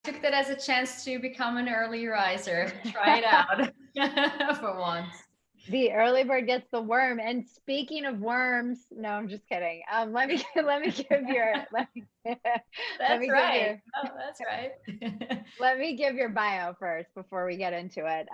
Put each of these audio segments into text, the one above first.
took that as a chance to become an early riser. Try it out for once. The early bird gets the worm. And speaking of worms, no, I'm just kidding. Let me give your let me let That's me give right. your Oh, that's right. let me give your bio first before we get into it.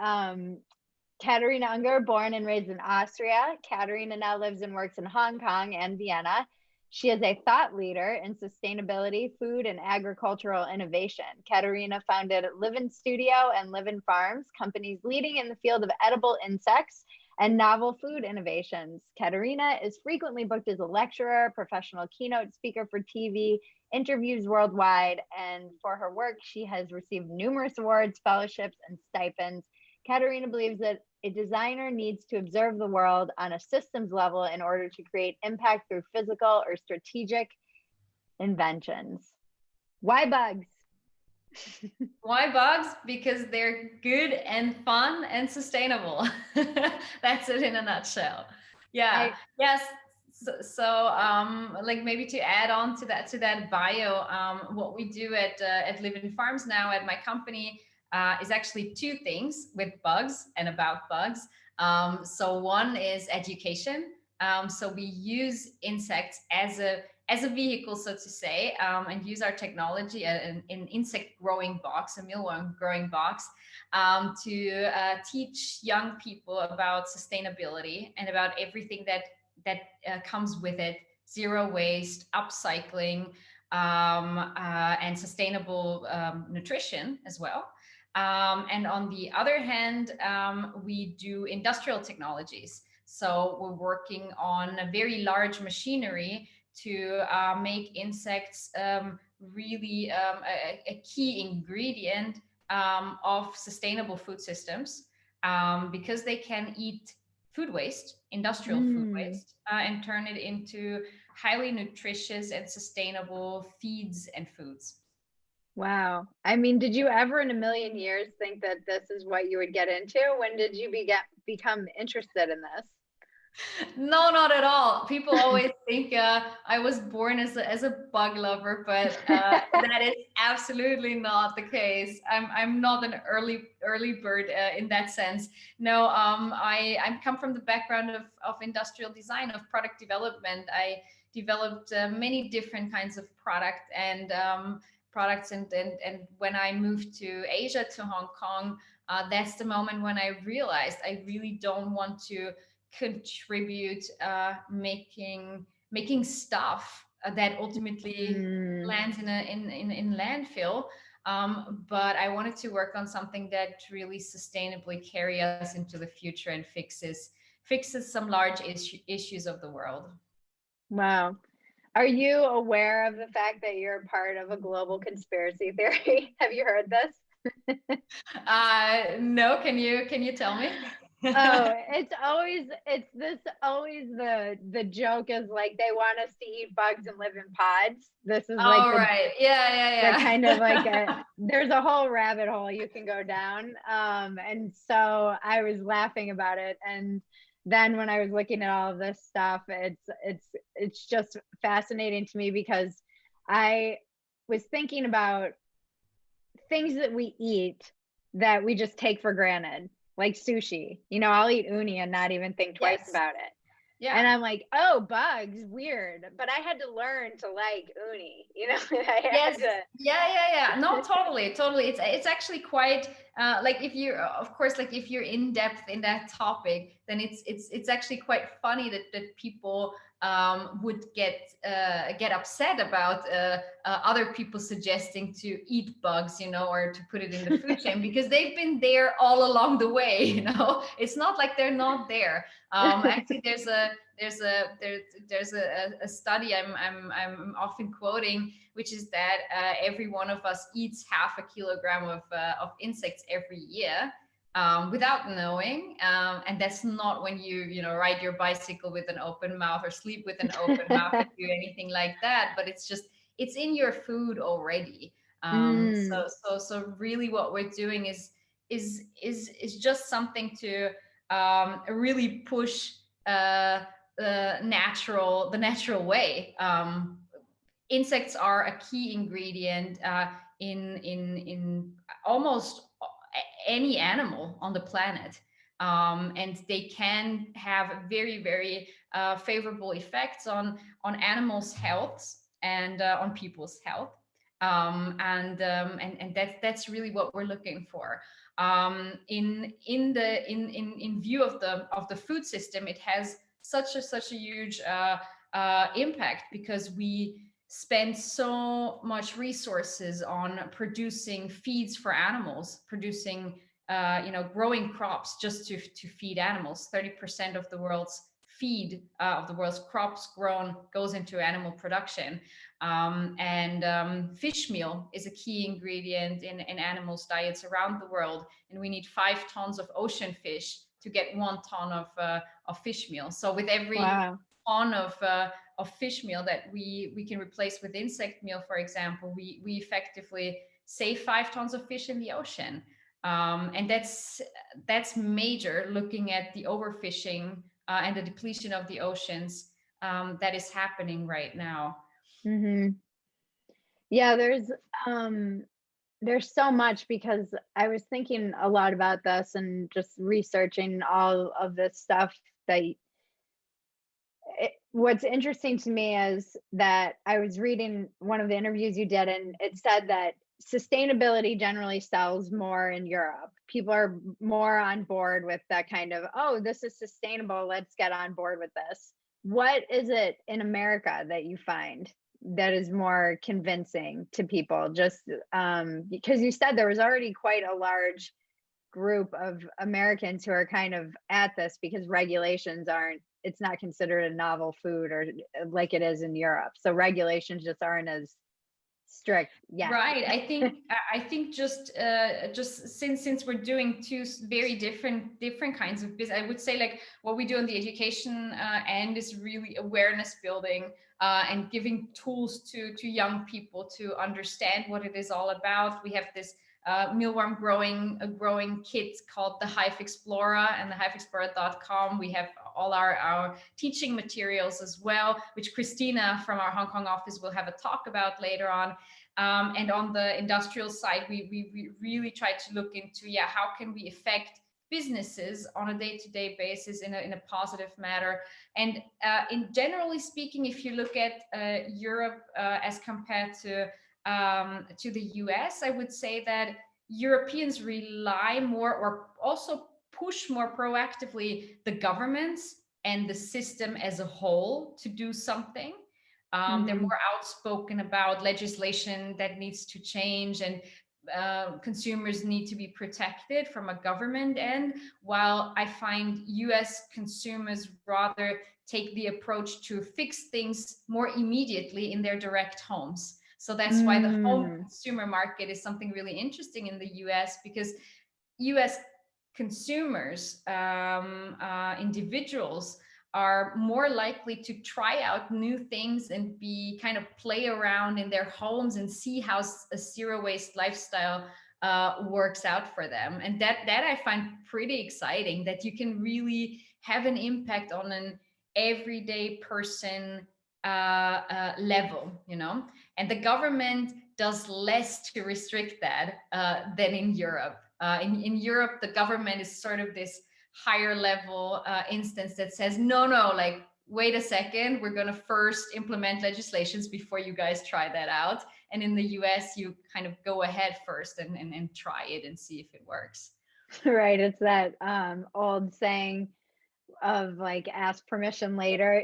Katharina Unger, born and raised in Austria. Katharina now lives and works in Hong Kong and Vienna. She is a thought leader in sustainability, food, and agricultural innovation. Katharina founded Livin Studio and Livin Farms, companies leading in the field of edible insects and novel food innovations. Katharina is frequently booked as a lecturer, professional keynote speaker for TV, interviews worldwide, and for her work, she has received numerous awards, fellowships, and stipends. Katharina believes that a designer needs to observe the world on a systems level in order to create impact through physical or strategic inventions. Why bugs? Why bugs? Because they're good and fun and sustainable. That's it in a nutshell. Yeah. Yes. Like maybe to add on to that bio, what we do at Livin Farms now at my company is actually two things with bugs and about bugs. So one is education. So we use insects as a vehicle, so to say, and use our technology, an insect growing box, a mealworm growing box, to teach young people about sustainability and about everything that comes with it: zero waste, upcycling, and sustainable nutrition as well. And on the other hand, we do industrial technologies. So we're working on a very large machinery to make insects really a key ingredient of sustainable food systems, because they can eat food waste, industrial food waste, and turn it into highly nutritious and sustainable feeds and foods. Wow. I mean, did you ever in a million years think that this is what you would get into? When did you become interested in this? No, not at all. People always think I was born as a bug lover, but that is absolutely not the case. I'm not an early bird in that sense. No, I come from the background of industrial design, of product development. I developed many different kinds of products, and when I moved to Asia, to Hong Kong, that's the moment when I realized I really don't want to contribute making stuff that ultimately lands in landfill. But I wanted to work on something that really sustainably carry us into the future and fixes some large issues of the world. Wow. Are you aware of the fact that you're part of a global conspiracy theory? Have you heard this? No, can you tell me? Oh, it's always the joke is like they want us to eat bugs and live in pods. This is like All right. Yeah. the kind of like there's a whole rabbit hole you can go down. And so I was laughing about it. And then when I was looking at all of this stuff, it's just fascinating to me because I was thinking about things that we eat that we just take for granted, like sushi. I'll eat uni and not even think twice Yes. about it. Yeah. And I'm like, oh, bugs, weird. But I had to learn to like uni, Yes. Yeah. No, totally. It's actually quite like if you're, of course, like if you're in depth in that topic, then it's actually quite funny that people would get upset about other people suggesting to eat bugs, or to put it in the food chain, because they've been there all along the way. It's not like they're not there. Actually, there's a study I'm often quoting, which is that every one of us eats half a kilogram of insects every year, without knowing, and that's not when you ride your bicycle with an open mouth or sleep with an open mouth or do anything like that, but it's in your food already. So really what we're doing is just something to really push the natural way. Insects are a key ingredient in almost any animal on the planet. And they can have very, very favorable effects on animals' health and on people's health. And that's really what we're looking for. In view of the food system, it has such a huge impact, because we spend so much resources on producing feeds for animals, producing growing crops just to feed animals. 30% of the world's feed of the world's crops grown goes into animal production. And fish meal is a key ingredient in animals' diets around the world. And we need 5 tons of ocean fish to get 1 ton of fish meal. So with every ton of fish meal that we can replace with insect meal, for example, we effectively save 5 tons of fish in the ocean. And that's major, looking at the overfishing and the depletion of the oceans that is happening right now. Mm-hmm. Yeah, there's so much, because I was thinking a lot about this and just researching all of this stuff. What's interesting to me is that I was reading one of the interviews you did, and it said that sustainability generally sells more in Europe. People are more on board with that kind of, oh, this is sustainable, let's get on board with this. What is it in America that you find that is more convincing to people? Just because you said there was already quite a large group of Americans who are kind of at this because regulations aren't, it's not considered a novel food or like it is in Europe. So regulations just aren't as strict yet. Right. I think just since we're doing two very different kinds of business, I would say like what we do on the education end is really awareness building and giving tools to young people to understand what it is all about. We have this mealworm growing kit called the Hive Explorer and the hiveexplorer.com. We have all our teaching materials as well, which Chistina from our Hong Kong office will have a talk about later on. And on the industrial side, we really try to look into, how can we affect businesses on a day-to-day basis in a positive manner. And in generally speaking, if you look at Europe as compared to the US, I would say that Europeans rely more or also push more proactively the governments and the system as a whole to do something. They're more outspoken about legislation that needs to change, and consumers need to be protected from a government end, while I find US consumers rather take the approach to fix things more immediately in their direct homes. So that's why the home consumer market is something really interesting in the US, because US consumers, individuals, are more likely to try out new things and be kind of play around in their homes and see how a zero waste lifestyle works out for them. And that I find pretty exciting, that you can really have an impact on an everyday person level, and the government does less to restrict that than in Europe. In Europe, the government is sort of this higher level instance that says, no, like, wait a second, we're going to first implement legislations before you guys try that out. And in the US, you kind of go ahead first and try it and see if it works. Right. It's that old saying of like, ask permission later,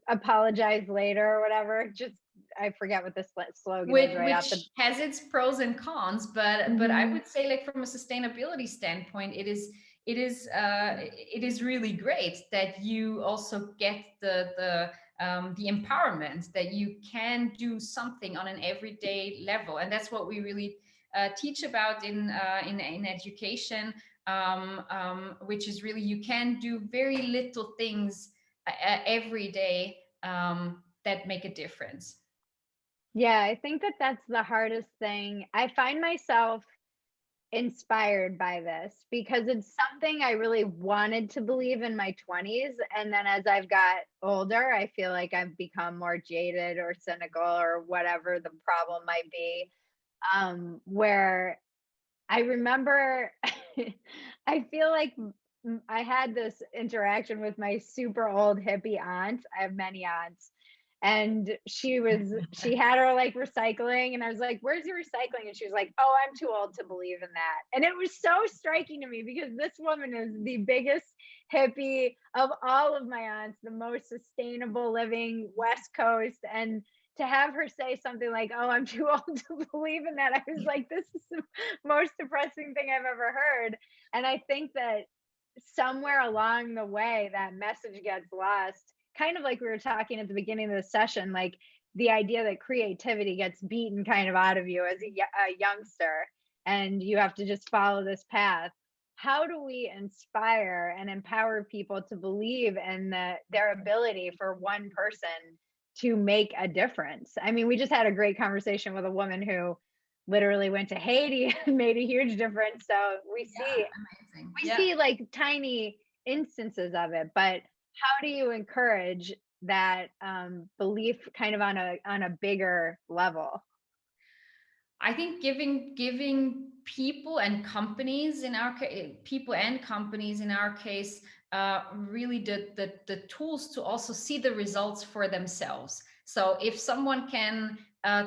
apologize later or whatever. Just, I forget what this slogan is right off the... Which has its pros and cons, but I would say, like, from a sustainability standpoint, it is really great that you also get the empowerment that you can do something on an everyday level. And that's what we really teach about in education, which is really, you can do very little things every day that make a difference. Yeah, I think that's the hardest thing. I find myself inspired by this because it's something I really wanted to believe in my 20s. And then as I've got older, I feel like I've become more jaded or cynical or whatever the problem might be. where I remember, I feel like I had this interaction with my super old hippie aunt. I have many aunts. And she had her like recycling, and I was like, "Where's your recycling?" And she was like, "Oh, I'm too old to believe in that." And it was so striking to me because this woman is the biggest hippie of all of my aunts, the most sustainable living West Coast. And to have her say something like, "Oh, I'm too old to believe in that," I was like, "This is the most depressing thing I've ever heard." And I think that somewhere along the way, that message gets lost. Kind of like we were talking at the beginning of the session, like the idea that creativity gets beaten kind of out of you as a youngster, and you have to just follow this path. How do we inspire and empower people to believe in their ability for one person to make a difference? I mean, we just had a great conversation with a woman who literally went to Haiti and made a huge difference. So Amazing. we Yeah. see like tiny instances of it, but how do you encourage that belief kind of on a bigger level? I think giving people and companies in our people and companies in our case, really the tools to also see the results for themselves. So if someone can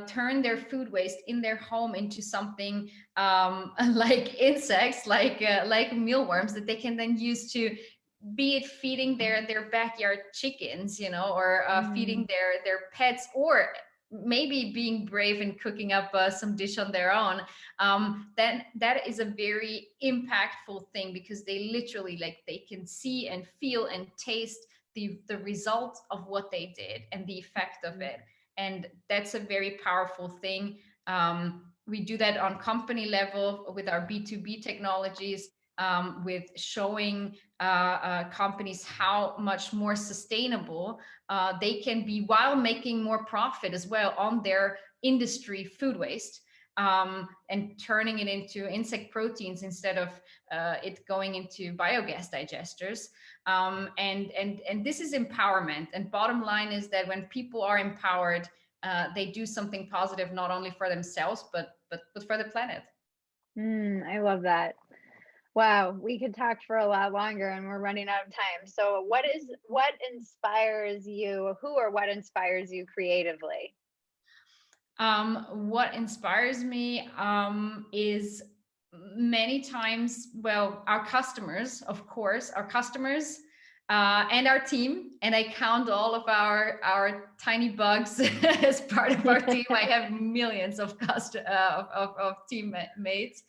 turn their food waste in their home into something like insects, like mealworms that they can then use to, be it feeding their backyard chickens, or feeding Mm, their pets, or maybe being brave and cooking up some dish on their own, then that is a very impactful thing, because they literally, like, they can see and feel and taste the result of what they did and the effect of it. And that's a very powerful thing. We do that on company level with our B2B technologies, with showing companies how much more sustainable they can be, while making more profit as well on their industry food waste, and turning it into insect proteins instead of it going into biogas digesters. And this is empowerment. And bottom line is that when people are empowered, they do something positive, not only for themselves, but for the planet. I love that. Wow, we could talk for a lot longer and we're running out of time. So what inspires you? Who or what inspires you creatively? What inspires me is many times, well, our customers, of course, our customers, and our team. And I count all of our tiny bugs as part of our team. I have millions of of teammates,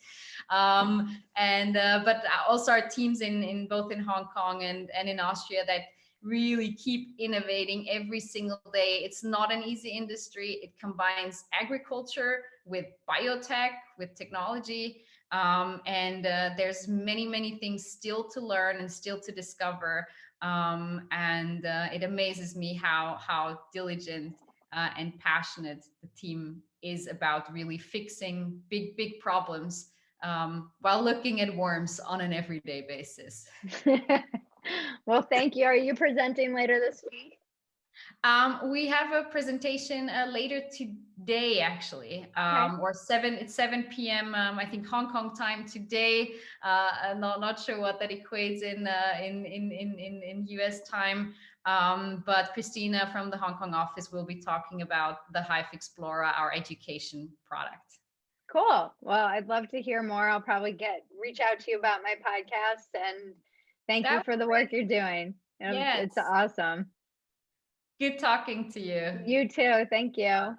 and but also our teams in both in Hong Kong and in Austria, that really keep innovating every single day. It's not an easy industry. It combines agriculture with biotech, with technology. And there's many things still to learn and still to discover. And it amazes me how diligent and passionate the team is about really fixing big problems, while looking at worms on an everyday basis. Well, thank you. Are you presenting later this week? We have a presentation later today, actually, Okay. or it's 7 p.m. I think Hong Kong time today. I'm not sure what that equates in US time. But Christina from the Hong Kong office will be talking about the Hive Explorer, our education product. Cool. Well, I'd love to hear more. I'll probably reach out to you about my podcast, and thank you That for was the work you're doing. great. It's Yes. awesome. Good talking to you. You too. Thank you.